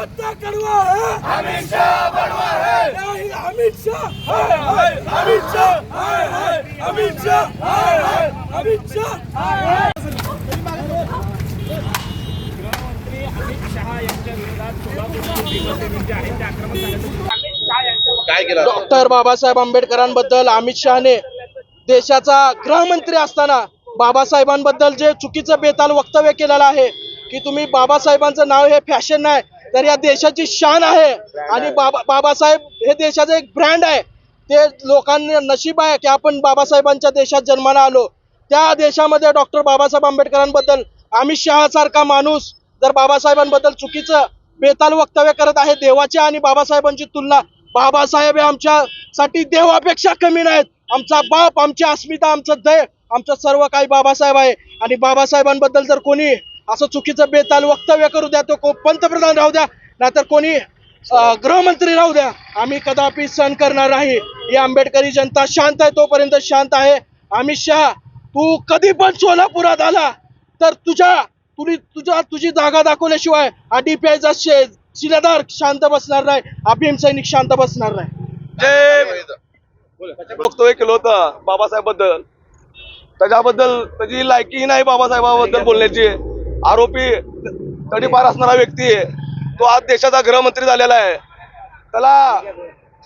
पत्ता कड़वा है, अमित शाह बड़वा है, नहीं अमित शाह हाय हाय, अमित शाह हाय हाय, अमित शाह हाय हाय, अमित शाह हाय हाय। गृहमंत्री अमित शहा यांच्या विरोधात सोलापूरमध्ये शिवसैनिक जे आहेत ते आक्रमक झाले. अमित शहा यांच्या काय केलं? डॉक्टर बाबासाहेब आंबेडकरांबद्दल अमित शहाने देशाचा गृहमंत्री असताना बाबासाहेबांबद्दल जे चुकीचं बेताल वक्तव्य केलेलं आहे की तुम्ही बाबासाहेबांचं नाव हे फॅशन नाही तर या देशाची शान आहे आणि बाबासाहेब हे देशाचं एक ब्रँड आहे. ते लोकांनी नशीब आहे की आपण बाबासाहेबांच्या देशात जन्माला आलो. त्या देशामध्ये डॉक्टर बाबासाहेब आंबेडकरांबद्दल अमित शहासारखा माणूस जर बाबासाहेबांबद्दल चुकीचं बेताल वक्तव्य करत आहे, देवाची आणि बाबासाहेबांची तुलना, बाबासाहेब हे आमच्यासाठी देवापेक्षा कमी नाहीत. आमचा बाप, आमची अस्मिता, आमचं दैव, आमचं सर्व काही बाबासाहेब आहे. आणि बाबासाहेबांबद्दल जर कोणी असं चुकीचं बेताल वक्तव्य करू द्या, तो पंतप्रधान राहू द्या नाहीतर कोणी गृहमंत्री राहू द्या, आम्ही कदापि सहन करणार नाही. ही आंबेडकरी जनता शांत आहे, तोपर्यंत शांत आहे. अमित शहा, तू कधी पण सोलापुरात आला तर तुझी जागा दाखवल्याशिवाय DPIचा शिलेदार शांत बसणार नाही, अफीम सैनिक शांत बसणार नाही. वक्तव्य केलं होतं बाबासाहेब बद्दल, त्याच्याबद्दल त्याची लायकी नाही बाबासाहेबाबद्दल बोलण्याची. आरोपी तडीपार असणारा व्यक्ती आहे, तो आज देशाचा गृहमंत्री झालेला आहे. त्याला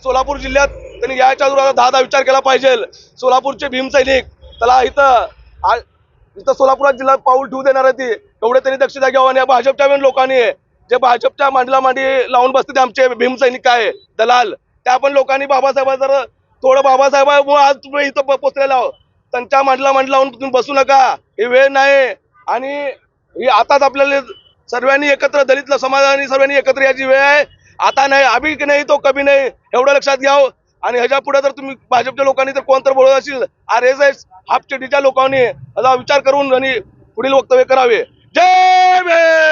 सोलापूर जिल्ह्यात त्यांनी याच्या अगोदर 10 विचार केला पाहिजे. सोलापूरचे भीमसैनिक त्याला इथं सोलापुरात जिल्ह्यात पाऊल ठेवू देणार आहे, एवढे त्यांनी दक्षता घ्यावं. आणि या भाजपच्या लोकांनी जे भाजपच्या मांडीला मांडी लावून बसते आमचे भीमसैनिक काय दलाल, त्या पण लोकांनी बाबासाहेब जर थोडं बाबासाहेबांमुळे आज तुम्ही इथं पोचलेला आहोत, त्यांच्या मांडीला मांडी लावून तुम्ही बसू नका, ही वेळ नाही. आणि ही आताच आपल्याला सर्वांनी एकत्र, दलित समाजाने सर्वांनी एकत्र याची वेळ आहे. आता नाही, अभी नाही तो कभी नाही, एवढं लक्षात घ्यावं. आणि ह्याच्या पुढे जर तुम्ही भाजपच्या लोकांनी जर कोणतर बोलत असेल, RSS हापचेटीच्या लोकांनी याचा विचार करून आणि पुढील वक्तव्य करावे. जय भीम.